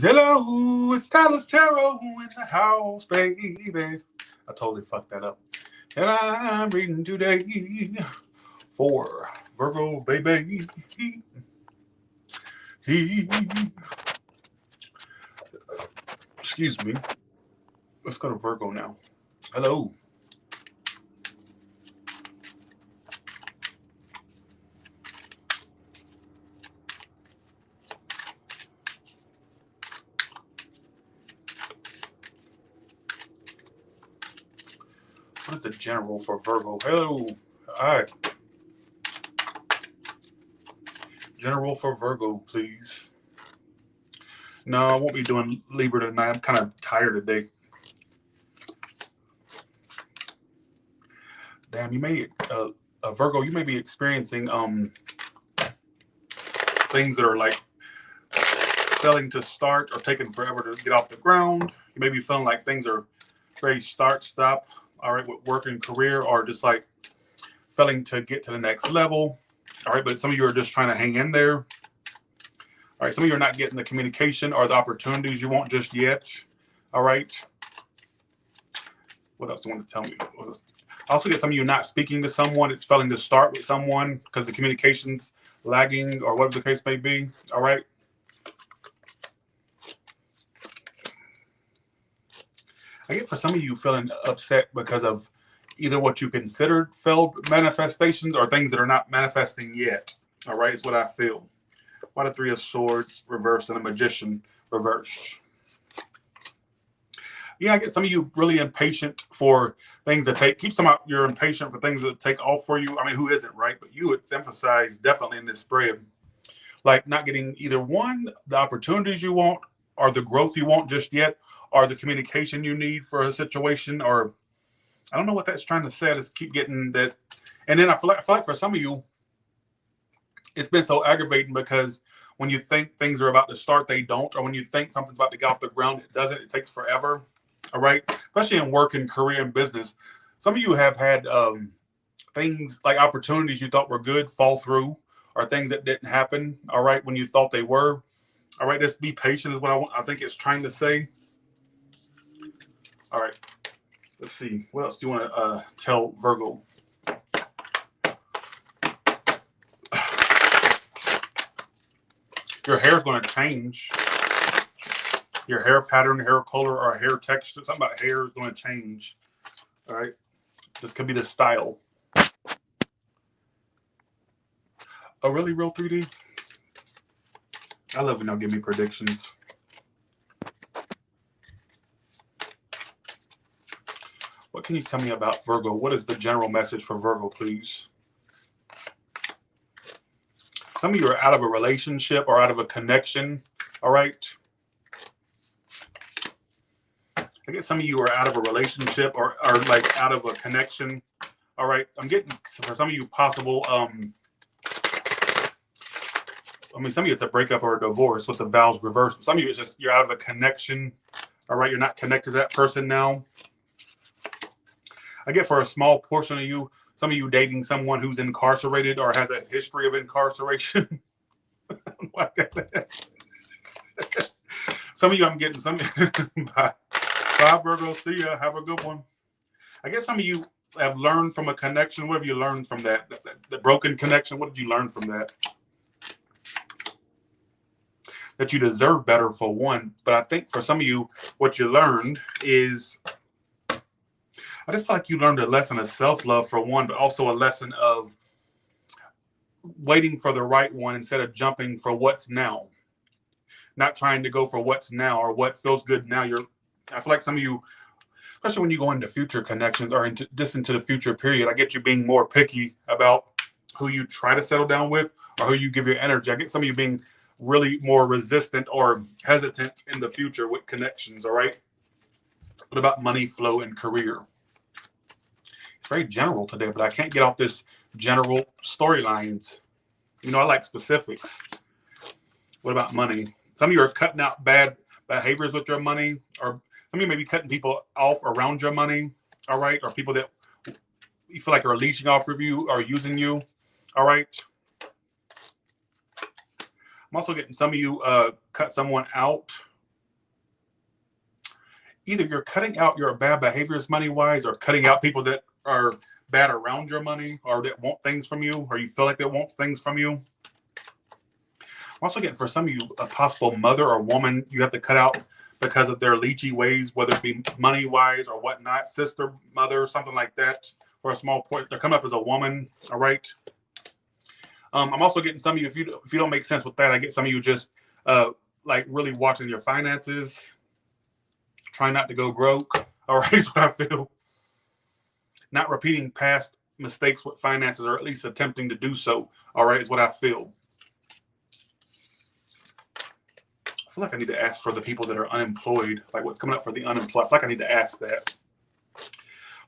hello, it's Dallas Tarot in the house, baby. I totally fucked that up. And I'm reading today for Virgo, baby. Excuse me. Let's go to Virgo now. Hello. What is the general for Virgo? Hello. All right. General for Virgo, please. No, I won't be doing Libra tonight. I'm kind of tired today. Damn, you may, Virgo, you may be experiencing things that are like failing to start or taking forever to get off the ground. You may be feeling like things are very start-stop, all right, with work and career, or just like failing to get to the next level. All right, but some of you are just trying to hang in there. All right, some of you are not getting the communication or the opportunities you want just yet. All right. What else do you want to tell me? I also get some of you not speaking to someone. It's failing to start with someone because the communication's lagging or whatever the case may be. All right. I get for some of you feeling upset because of either what you considered failed manifestations or things that are not manifesting yet. All right, is what I feel. Why the Three of Swords reversed and a Magician reversed? Yeah, I get some of you really impatient for things that take. Keep some out. You're impatient for things that take off for you. I mean, who isn't, right? But you, it's emphasized definitely in this spread, like not getting either one, the opportunities you want, or the growth you want just yet, or the communication you need for a situation, or I don't know what that's trying to say. Is keep getting that, and then I feel like for some of you, it's been so aggravating because when you think things are about to start, they don't, or when you think something's about to get off the ground, it doesn't. It takes forever. All right, especially in work and career and business. Some of you have had things like opportunities you thought were good fall through, or things that didn't happen. All right, when you thought they were. All right, just be patient is what I think it's trying to say. All right, let's see. What else do you want to tell Virgo? Your hair is going to change. Your hair pattern, hair color, or hair texture. Something about hair is going to change. All right. This could be the style. Oh, really? Real 3D? I love when y'all give me predictions. What can you tell me about Virgo? What is the general message for Virgo, please? Some of you are out of a relationship or out of a connection. All right. I guess some of you are out of a relationship or like out of a connection. All right. I'm getting for some of you possible. I mean, some of you it's a breakup or a divorce with the vows reversed. Some of you it's just you're out of a connection. All right. You're not connected to that person now. I get for a small portion of you, some of you dating someone who's incarcerated or has a history of incarceration. Some of you, I'm getting some. Bye, Virgo. See ya. Have a good one. I guess some of you have learned from a connection. What have you learned from that? The broken connection. What did you learn from that? That you deserve better for one. But I think for some of you, what you learned is, I just feel like you learned a lesson of self-love for one, but also a lesson of waiting for the right one instead of jumping for what's now. Not trying to go for what's now or what feels good now. I feel like some of you, especially when you go into future connections or into the future period, I get you being more picky about who you try to settle down with or who you give your energy. I get some of you being really more resistant or hesitant in the future with connections, all right? What about money flow and career? It's very general today, but I can't get off this general storylines. You know, I like specifics. What about money? Some of you are cutting out bad behaviors with your money, or some of you may be cutting people off around your money, all right? Or people that you feel like are leeching off of you or using you, all right? I'm also getting some of you cut someone out, either you're cutting out your bad behaviors money-wise, or cutting out people that are bad around your money, or that want things from you, or you feel like they want things from you. I'm also getting, for some of you, a possible mother or woman you have to cut out because of their leechy ways, whether it be money-wise or whatnot, sister, mother, something like that, or a small point. They're coming up as a woman, all right? I'm also getting some of you, if you don't make sense with that, I get some of you just like really watching your finances, trying not to go broke, all right, is what I feel. Not repeating past mistakes with finances, or at least attempting to do so, all right, is what I feel. I feel like I need to ask for the people that are unemployed, like what's coming up for the unemployed. I feel like I need to ask that.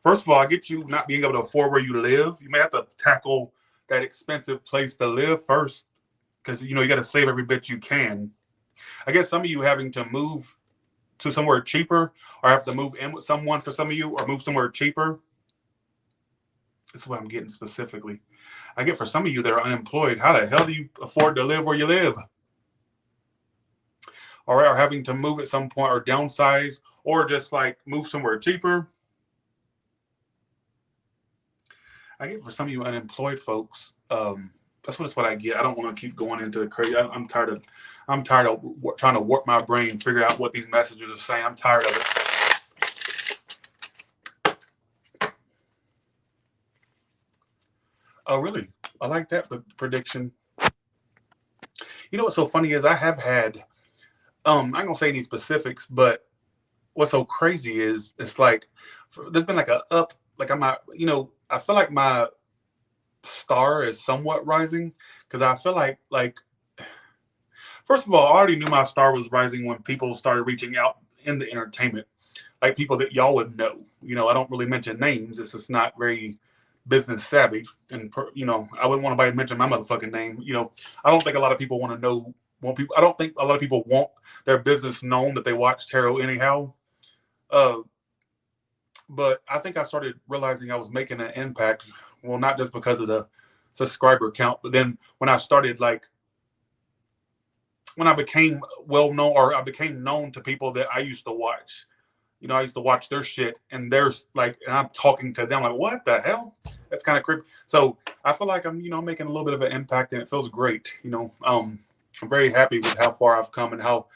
First of all, I get you not being able to afford where you live. You may have to tackle that expensive place to live first, because you got to save every bit you can. I guess some of you having to move to somewhere cheaper, or have to move in with someone for some of you, or move somewhere cheaper. This is what I'm getting specifically. I get for some of you that are unemployed, how the hell do you afford to live where you live? All right, or having to move at some point, or downsize, or just like move somewhere cheaper. I get for some of you unemployed folks, that's what I get. I don't want to keep going into the crazy. I'm tired of trying to warp my brain, figure out what these messages are saying. I'm tired of it. Oh, really? I like that prediction. You know what's so funny is I have had, I'm not gonna say any specifics, but what's so crazy is it's like there's been like a up, like I'm not, I feel like my star is somewhat rising, because I feel like first of all, I already knew my star was rising when people started reaching out in the entertainment, like people that y'all would know. I don't really mention names. It's just not very business savvy, and I wouldn't want anybody to mention my motherfucking name. I don't think a lot of people want to know. I don't think a lot of people want their business known that they watch tarot anyhow. But I think I started realizing I was making an impact. Well, not just because of the subscriber count, but then when I started, like, when I became well known, or I became known to people that I used to watch. I used to watch their shit, and there's like, and I'm talking to them like, what the hell? That's kind of creepy. So I feel like I'm, making a little bit of an impact, and it feels great. I'm very happy with how far I've come, and how,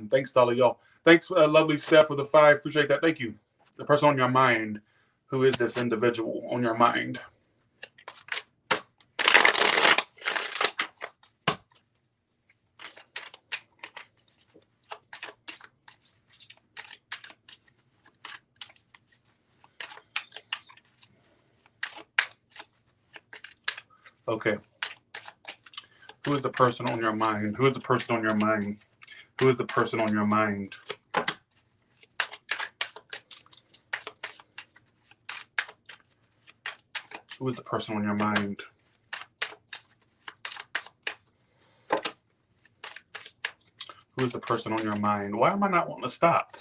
thanks to all of y'all. Thanks, lovely Steph, for the 5. Appreciate that. Thank you. The person on your mind. Who is this individual on your mind? Okay. Who is the person on your mind? Who is the person on your mind? Who is the person on your mind? Who is the person on your mind? Who is the person on your mind? Why am I not wanting to stop?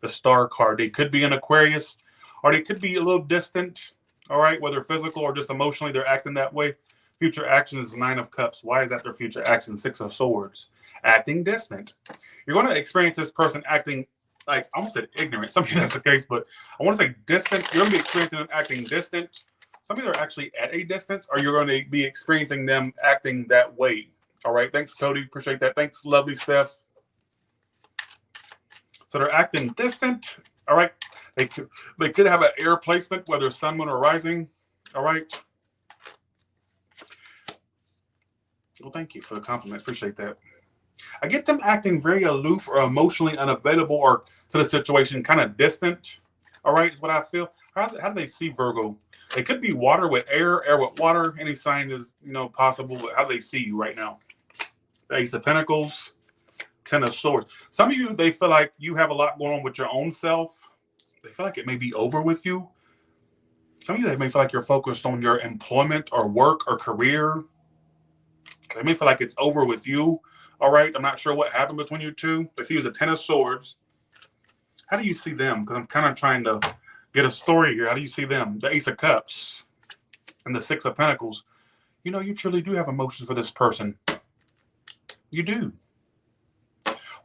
The star card. They could be an Aquarius, or they could be a little distant. All right, whether physical or just emotionally, they're acting that way. Future action is 9 of Cups. Why is that their future action? 6 of Swords. Acting distant. You're going to experience this person acting, like, I almost said ignorant. Some of you that's the case, but I want to say distant. You're going to be experiencing them acting distant. Some of you are actually at a distance, or you're going to be experiencing them acting that way. All right. Thanks, Cody. Appreciate that. Thanks, lovely Steph. So they're acting distant. All right. They could have an air placement, whether sun, moon, or rising. All right. Well, thank you for the compliments. Appreciate that. I get them acting very aloof, or emotionally unavailable, or to the situation, kind of distant. All right, is what I feel. How do they see Virgo? It could be water with air, air with water. Any sign is possible. But how do they see you right now? The Ace of Pentacles, 10 of Swords. Some of you, they feel like you have a lot going on with your own self. They feel like it may be over with you. Some of you, they may feel like you're focused on your employment or work or career. They may feel like it's over with you. All right, I'm not sure what happened between you two. They see you as a 10 of Swords. How do you see them? Because I'm kind of trying to get a story here. How do you see them? The Ace of Cups and the 6 of Pentacles. You truly do have emotions for this person. You do.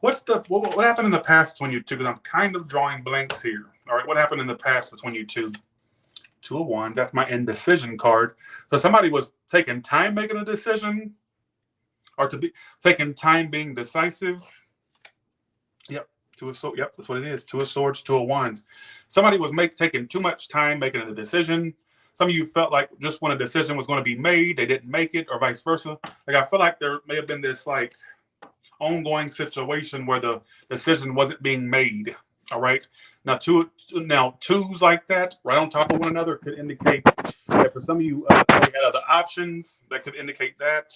what happened in the past between you two? Because I'm kind of drawing blanks here. All right, what happened in the past between you two? Two of Wands. That's my indecision card. So somebody was taking time making a decision, or to be taking time being decisive. Yep. Two of Swords. Yep, that's what it is. Two of Swords, Two of Wands. Somebody was taking too much time making a decision. Some of you felt like just when a decision was going to be made, they didn't make it, or vice versa. Like I feel like there may have been this like ongoing situation where the decision wasn't being made. All right. Now, twos like that, right on top of one another, could indicate that for some of you, you had other options that could indicate that.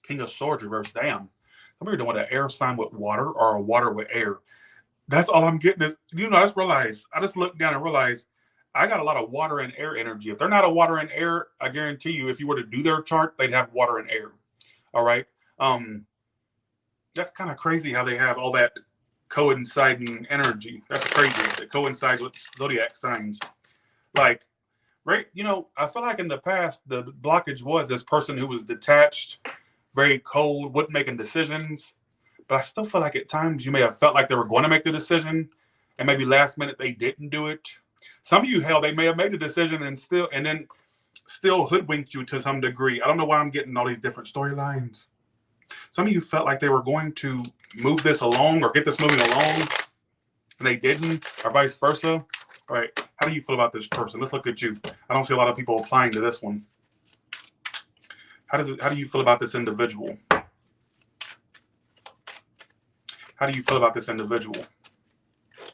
King of Swords reverse. Damn. Some of you doing an air sign with water or a water with air. That's all I'm getting is, I just looked down and realized I got a lot of water and air energy. If they're not a water and air, I guarantee you, if you were to do their chart, they'd have water and air. All right. That's kind of crazy how they have all that coinciding energy. That's crazy. It coincides with zodiac signs. Like, right, I feel like in the past, the blockage was this person who was detached, very cold, wasn't making decisions. But I still feel like at times you may have felt like they were going to make the decision, and maybe last minute they didn't do it. Some of you, hell, they may have made a decision and then still hoodwinked you to some degree. I don't know why I'm getting all these different storylines. Some of you felt like they were going to move this along or get this moving along, and they didn't, or vice versa. All right, how do you feel about this person? Let's look at you. I don't see a lot of people applying to this one. How do you feel about this individual? How do you feel about this individual?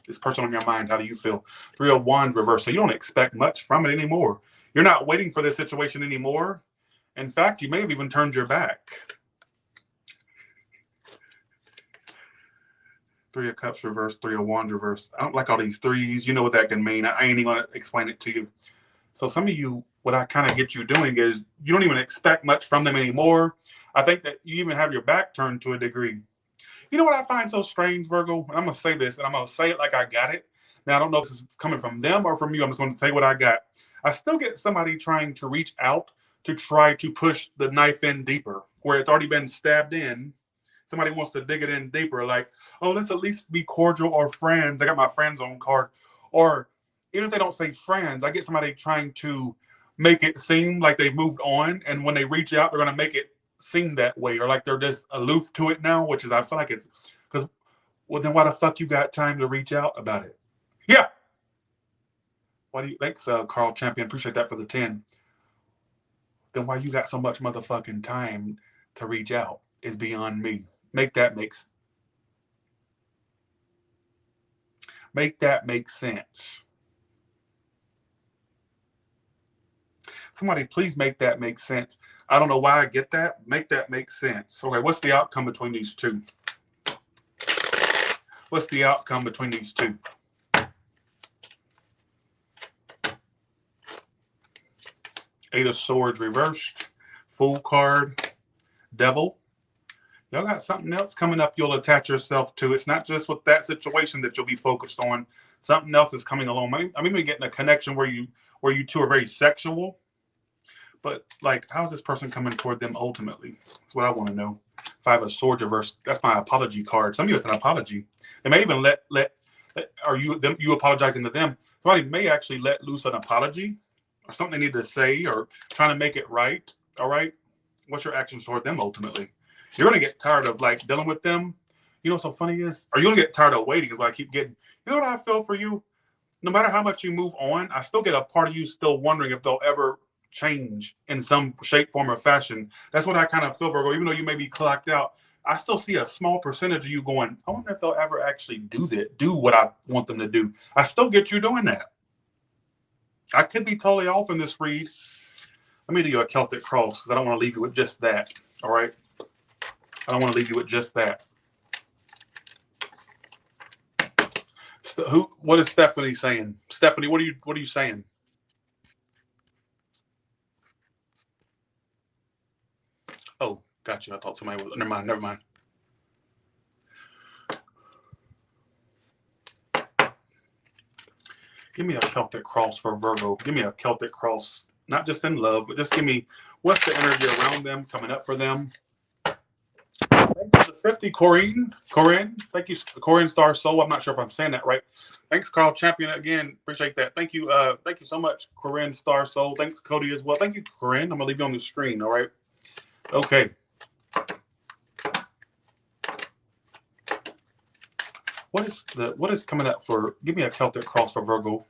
This person on your mind, how do you feel? Three of Wands reverse. So you don't expect much from it anymore. You're not waiting for this situation anymore. In fact, you may have even turned your back. Three of Cups reverse, Three of Wands reverse. I don't like all these threes. You know what that can mean. I ain't even going to explain it to you. So some of you, what I kind of get you doing is you don't even expect much from them anymore. I think that you even have your back turned to a degree. You know what I find so strange, Virgo? And I'm going to say this, and I'm going to say it like I got it. Now, I don't know if this is coming from them or from you. I'm just going to say what I got. I still get somebody trying to reach out to try to push the knife in deeper, where it's already been stabbed in. Somebody wants to dig it in deeper, like, oh, let's at least be cordial or friends. I got my friends on card. Or even if they don't say friends, I get somebody trying to make it seem like they've moved on. And when they reach out, they're going to make it seem that way, or like they're just aloof to it now, which is, I feel like it's because, well, then why the fuck you got time to reach out about it? Yeah. Why do you, thanks, Carl Champion. Appreciate that for the 10. Then why you got so much motherfucking time to reach out is beyond me. Make that make sense. Somebody please make that make sense. I don't know why I get that. Make that make sense. Okay, what's the outcome between these two? What's the outcome between these two? Eight of Swords reversed. Fool card. Devil. Y'all got something else coming up you'll attach yourself to. It's not just with that situation that you'll be focused on. Something else is coming along. I'm even getting a connection where you two are very sexual. But, like, how's this person coming toward them ultimately? That's what I want to know. Five of Swords reverse. That's my apology card. Some of you, it's an apology. They may even you apologizing to them. Somebody may actually let loose an apology or something they need to say or trying to make it right. All right? What's your actions toward them ultimately? You're going to get tired of, like, dealing with them. You know what's so funny is? Are you going to get tired of waiting is what I keep getting. You know what I feel for you? No matter how much you move on, I still get a part of you still wondering if they'll ever change in some shape, form, or fashion. That's what I kind of feel, Virgo. Even though you may be clocked out, I still see a small percentage of you going, I wonder if they'll ever actually do what I want them to do. I still get you doing that. I could be totally off in this read. Let me do you a Celtic cross because I don't want to leave you with just that. All right? I don't want to leave you with just that. What is Stephanie saying? Stephanie, what are you saying? Oh, gotcha. I thought somebody was. Never mind. Give me a Celtic cross for Virgo. Give me a Celtic cross, not just in love, but just give me what's the energy around them, coming up for them. Thank you for the 50, Corinne. Corinne, thank you. Corinne Star Soul. I'm not sure if I'm saying that right. Thanks, Carl Champion. Again, appreciate that. Thank you. Thank you so much, Corinne Star Soul. Thanks, Cody, as well. Thank you, Corinne. I'm gonna leave you on the screen. All right. Okay. What is coming up for? Give me a Celtic cross for Virgo.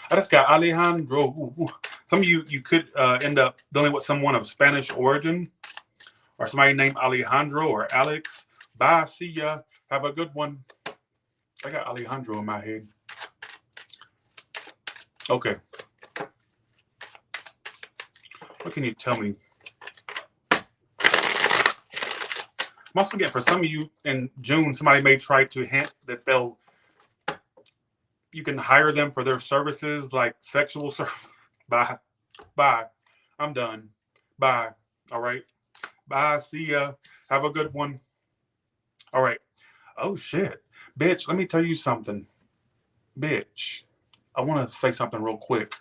I just got Alejandro. Some of you could end up dealing with someone of Spanish origin, or somebody named Alejandro or Alex. Bye. See ya. Have a good one. I got Alejandro in my head. Okay. What can you tell me? I'm also getting for some of you in June, somebody may try to hint that you can hire them for their services, like sexual service. Bye. Bye. I'm done. Bye. All right. Bye. See ya. Have a good one. All right. Oh, shit. Bitch, let me tell you something. Bitch, I want to say something real quick.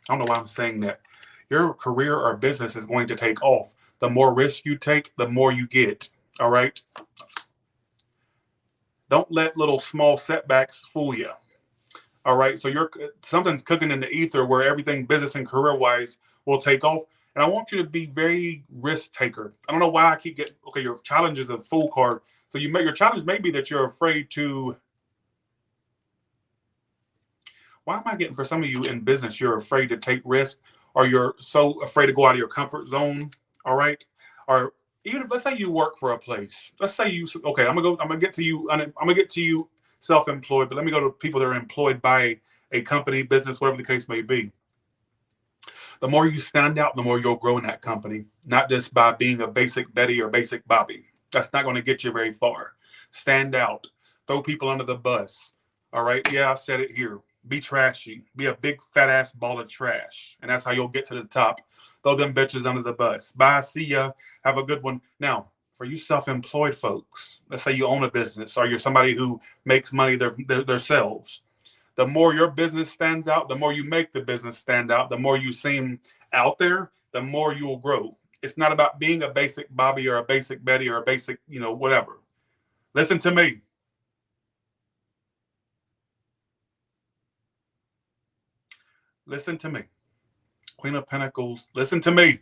I don't know why I'm saying that. Your career or business is going to take off. The more risk you take, the more you get. All right? Don't let little small setbacks fool you. All right? So something's cooking in the ether where everything business and career-wise will take off. And I want you to be very risk taker. I don't know why I keep getting, okay, your challenge is a fool card. So your challenge may be that you're afraid to, why am I getting for some of you in business, you're afraid to take risks, or you're so afraid to go out of your comfort zone, all right? Or even if, let's say you work for a place. Let's say okay, I'm gonna get to you self-employed, but let me go to people that are employed by a company, business, whatever the case may be. The more you stand out, the more you'll grow in that company, not just by being a basic Betty or basic Bobby. That's not going to get you very far. Stand out. Throw people under the bus. All right? Yeah, I said it here. Be trashy. Be a big fat ass ball of trash. And that's how you'll get to the top. Throw them bitches under the bus. Bye. See ya. Have a good one. Now, for you self-employed folks, let's say you own a business or you're somebody who makes money themselves. The more your business stands out, the more you make the business stand out, the more you seem out there, the more you will grow. It's not about being a basic Bobby or a basic Betty or a basic, whatever. Listen to me. Listen to me. Queen of Pentacles, listen to me.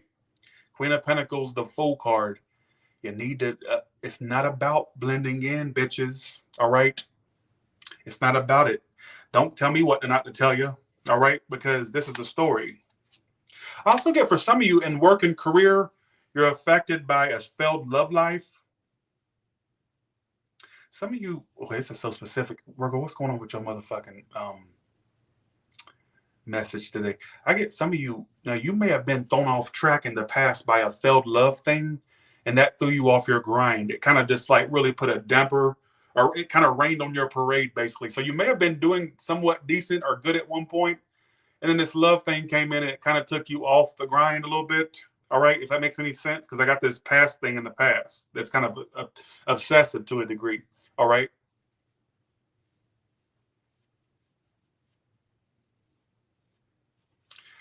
Queen of Pentacles, the Fool card. You need to, it's not about blending in, bitches. All right? It's not about it. Don't tell me what not to tell you. All right? Because this is the story. I also get for some of you in work and career, you're affected by a failed love life. Some of you, okay, this is so specific. Virgo, what's going on with your motherfucking message today? I get some of you, now you may have been thrown off track in the past by a failed love thing, and that threw you off your grind. It kind of just like really put a damper, or it kind of rained on your parade, basically. So you may have been doing somewhat decent or good at one point, and then this love thing came in and it kind of took you off the grind a little bit. All right, if that makes any sense, because I got this past thing in the past that's kind of obsessive to a degree. All right.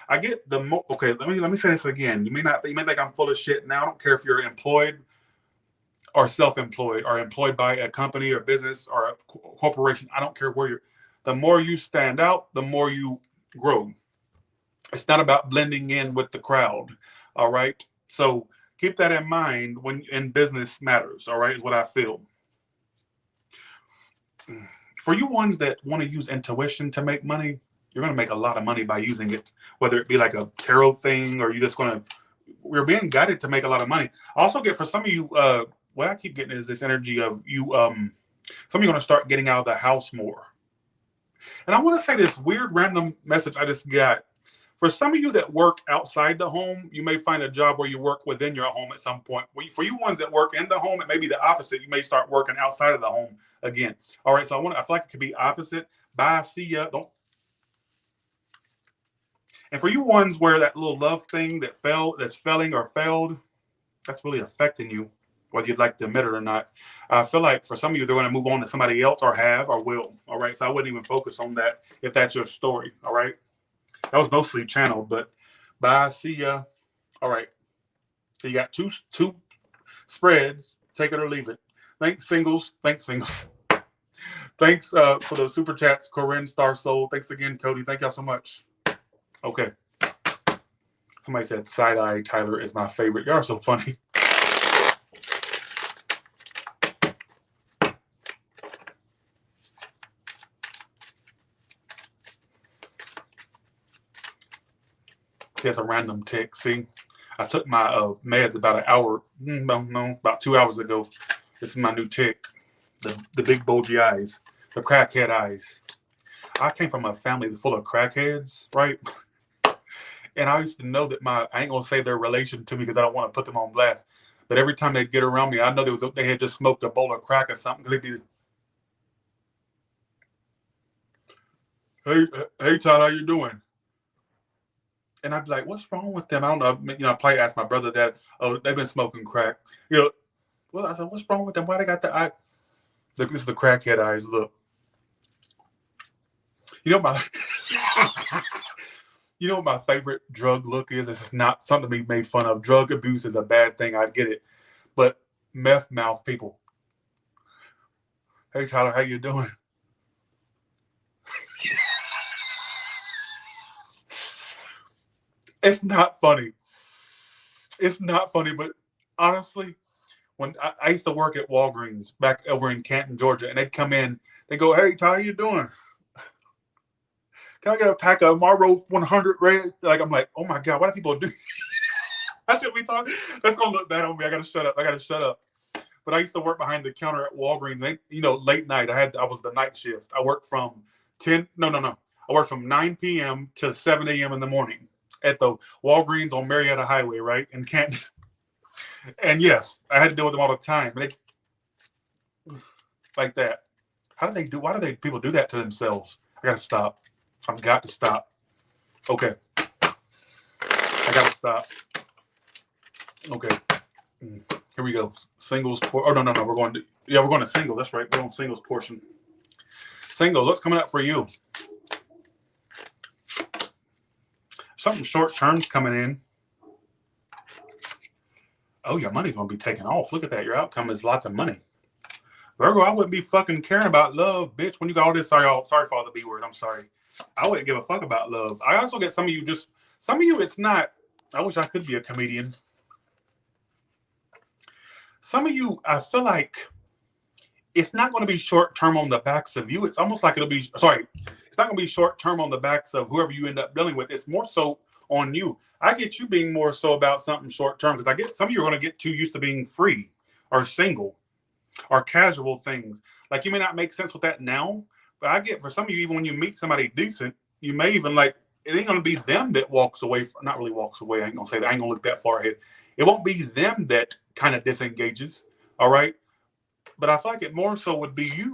I get okay. Let me say this again. You may think I'm full of shit. Now I don't care if you're employed or self-employed or employed by a company or business or a corporation. I don't care where you're. The more you stand out, the more you grow. It's not about blending in with the crowd. All right. So keep that in mind when in business matters. All right, is what I feel. For you ones that want to use intuition to make money, you're going to make a lot of money by using it, whether it be like a tarot thing or you're just going to, we're being guided to make a lot of money. I also get for some of you, what I keep getting is this energy of you, some of you are going to start getting out of the house more. And I want to say this weird random message I just got. For some of you that work outside the home, you may find a job where you work within your home at some point. For you ones that work in the home, it may be the opposite. You may start working outside of the home again. All right, so I feel like it could be opposite. Bye, see ya. Don't. And for you ones where that little love thing that's failing or failed, that's really affecting you, whether you'd like to admit it or not. I feel like for some of you, they're going to move on to somebody else or have or will. All right, so I wouldn't even focus on that if that's your story. All right. That was mostly channeled, but bye, see ya. All right. So you got two spreads, take it or leave it. Thanks, singles. Thanks, singles. Thanks for those super chats, Corinne, Star Soul. Thanks again, Cody. Thank y'all so much. Okay. Somebody said side-eye Tyler is my favorite. Y'all are so funny. He has a random tick. See, I took my meds about an hour, about 2 hours ago. This is my new tick. The big bulgy eyes, the crackhead eyes. I came from a family full of crackheads, right? And I used to know that I ain't gonna say their relation to me because I don't want to put them on blast. But every time they'd get around me, I know they had just smoked a bowl of crack or something. They'd be, hey, Todd, how you doing? And I'd be like, what's wrong with them? I don't know. I probably asked my brother that. Oh, they've been smoking crack. Well, I said, what's wrong with them? Why they got the eye? Look, this is the crackhead eyes. Look. You know what my favorite drug look is? This is not something to be made fun of. Drug abuse is a bad thing. I get it. But meth mouth people. Hey, Tyler, how you doing? It's not funny. It's not funny, but honestly, when I used to work at Walgreens back over in Canton, Georgia, and they'd come in, they go, hey, Ty, how you doing? Can I get a pack of Marlboro 100 red? Like, I'm like, oh my God, why do people do I should be talking. That's going to look bad on me. I got to shut up. But I used to work behind the counter at Walgreens. Late night. I was the night shift. I worked from 10. No. I worked from 9 p.m. to 7 a.m. in the morning at the Walgreens on Marietta Highway, right? In Canton. And yes, I had to deal with them all the time. Like that. Why do people do that to themselves? I got to stop. I've got to stop. Okay. I got to stop. Okay. Here we go. Singles. No. We're going to single. That's right. We're on singles portion. Single. What's coming up for you? Something short term's coming in. Oh, your money's going to be taken off. Look at that. Your outcome is lots of money. Virgo, I wouldn't be fucking caring about love, bitch. When you got all this, sorry for all the B word. I'm sorry. I wouldn't give a fuck about love. I also get some of you, it's not. I wish I could be a comedian. Some of you, I feel like it's not going to be short term on the backs of you. It's almost like it's not going to be short term on the backs of whoever you end up dealing with. It's more so on you. I get you being more so about something short term because I get some of you are going to get too used to being free or single or casual things. Like you may not make sense with that now, but I get for some of you, even when you meet somebody decent, you may even like, it ain't going to be them that walks away. Not really walks away. I ain't going to say that. I ain't going to look that far ahead. It won't be them that kind of disengages. All right. But I feel like it more so would be you.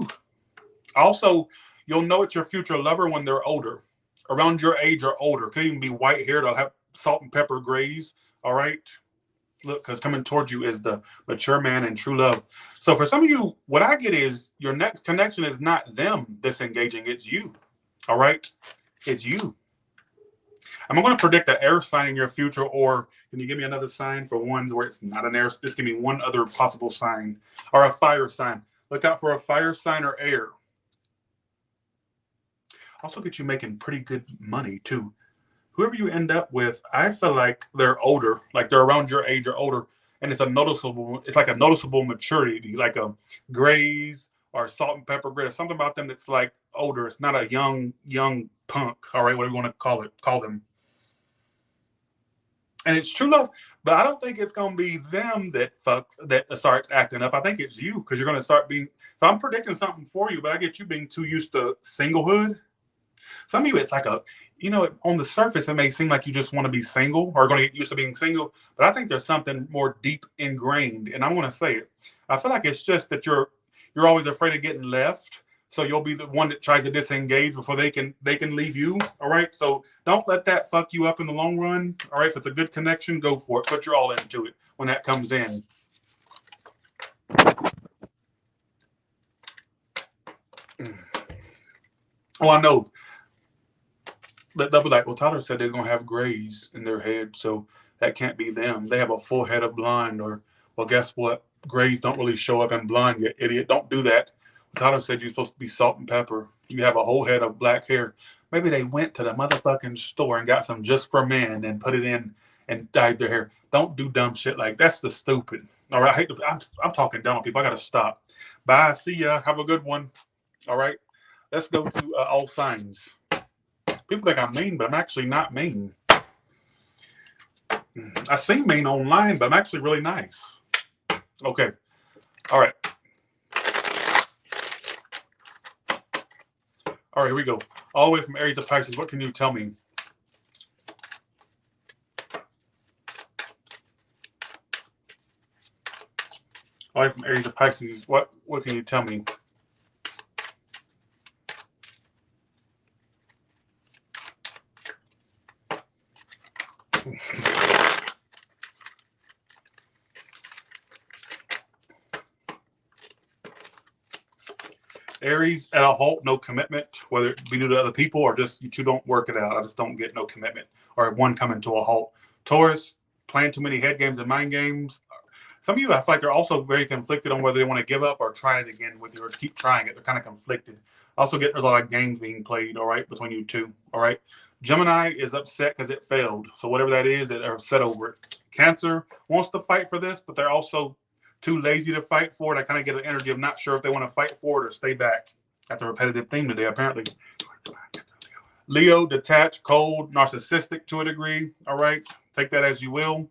Also, you'll know it's your future lover when they're older, around your age or older. Could even be white haired. They'll have salt and pepper grays. All right. Look, because coming towards you is the mature man and true love. So for some of you, what I get is your next connection is not them disengaging. It's you. All right. It's you. I'm going to predict an air sign in your future, or can you give me another sign for ones where it's not an air? Just give me one other possible sign, or a fire sign. Look out for a fire sign or air. Also get you making pretty good money too. Whoever you end up with, I feel like they're older, like they're around your age or older, and it's like a noticeable maturity, like a grays or salt and pepper gray, or something about them that's like older. It's not a young punk, all right, whatever you want to call them. And it's true love, but I don't think it's going to be them that starts acting up. I think it's you because you're going to start being. So I'm predicting something for you, but I get you being too used to singlehood. Some of you, it's like on the surface, it may seem like you just want to be single or going to get used to being single, but I think there's something more deep ingrained, and I'm going to say it. I feel like it's just that you're always afraid of getting left. So you'll be the one that tries to disengage before they can leave you. All right. So don't let that fuck you up in the long run. All right. If it's a good connection, go for it. Put your all into it when that comes in. Oh, I know. They'll be like, well, Tyler said they're going to have grays in their head. So that can't be them. They have a full head of blonde. Or, well, guess what? grays don't really show up in blonde, you idiot. Don't do that. Tyler said you're supposed to be salt and pepper. You have a whole head of black hair. Maybe they went to the motherfucking store and got some just for men and put it in and dyed their hair. Don't do dumb shit like that's the stupid. All right, I'm talking dumb people. I gotta stop. Bye. See ya. Have a good one. All right. Let's go to all signs. People think I'm mean, but I'm actually not mean. I seem mean online, but I'm actually really nice. Okay. All right. All right, here we go. All the way from Aries to Pisces. What can you tell me? All the way from Aries to Pisces. What can you tell me? Aries at a halt, no commitment, whether it be due to other people or just you two don't work it out. I just don't get no commitment or one coming to a halt. Taurus, playing too many head games and mind games. Some of you, I feel like they're also very conflicted on whether they want to give up or try it again with you or keep trying it. They're kind of conflicted. Also get there's a lot of games being played, all right, between you two, all right. Gemini is upset because it failed. So whatever that is, they're upset over it. Cancer wants to fight for this, but they're also too lazy to fight for it. I kind of get an energy of not sure if they want to fight for it or stay back. That's a repetitive theme today, apparently. Leo, detached, cold, narcissistic to a degree. All right. Take that as you will.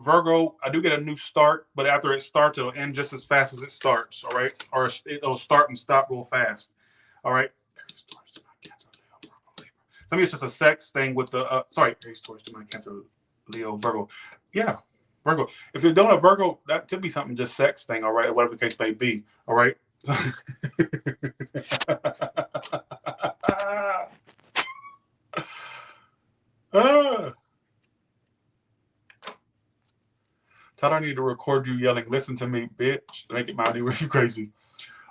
Virgo, I do get a new start, but after it starts, it'll end just as fast as it starts. All right. Or it'll start and stop real fast. All right. Some of it's just a sex thing with the, Aries, Taurus, Gemini, Cancer, Leo, Virgo. Yeah. Virgo. If you're doing a Virgo, that could be something just sex thing, all right, whatever the case may be, all right? Todd, I need to record you yelling, listen to me, bitch. Make it mighty really crazy.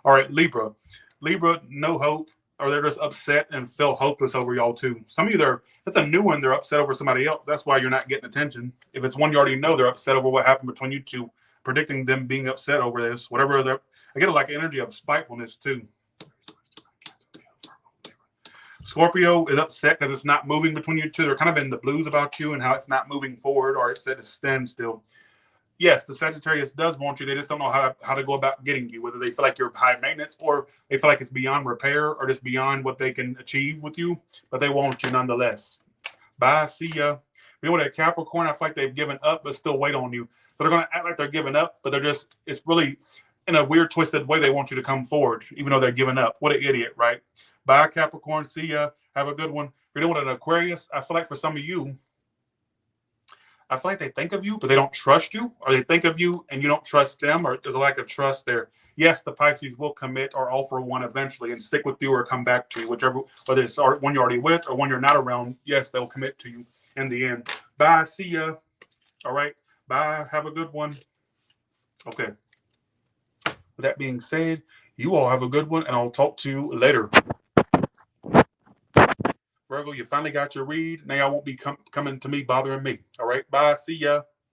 All right, Libra. Libra, no hope, or they're just upset and feel hopeless over y'all too. Some of you, that's a new one. They're upset over somebody else. That's why you're not getting attention. If it's one you already know, they're upset over what happened between you two, predicting them being upset over this. Whatever I get like energy of spitefulness too. Scorpio is upset because it's not moving between you two. They're kind of in the blues about you and how it's not moving forward, or it's at a standstill. Yes, the Sagittarius does want you. They just don't know how to go about getting you, whether they feel like you're high maintenance or they feel like it's beyond repair or just beyond what they can achieve with you, but they want you nonetheless. Bye, see ya. You know what, at Capricorn, I feel like they've given up but still wait on you. So they're going to act like they're giving up, but it's really in a weird, twisted way they want you to come forward, even though they're giving up. What an idiot, right? Bye, Capricorn, see ya. Have a good one. If you're doing an Aquarius, I feel like for some of you, I feel like they think of you, but they don't trust you, or they think of you and you don't trust them, or there's a lack of trust there. Yes, the Pisces will commit or offer one eventually and stick with you or come back to you, whichever, whether it's one you're already with or one you're not around. Yes, they'll commit to you in the end. Bye. See ya. All right. Bye. Have a good one. Okay. With that being said, you all have a good one, and I'll talk to you later. Virgo, you finally got your read. Now y'all won't be coming to me, bothering me. All right. Bye. See ya.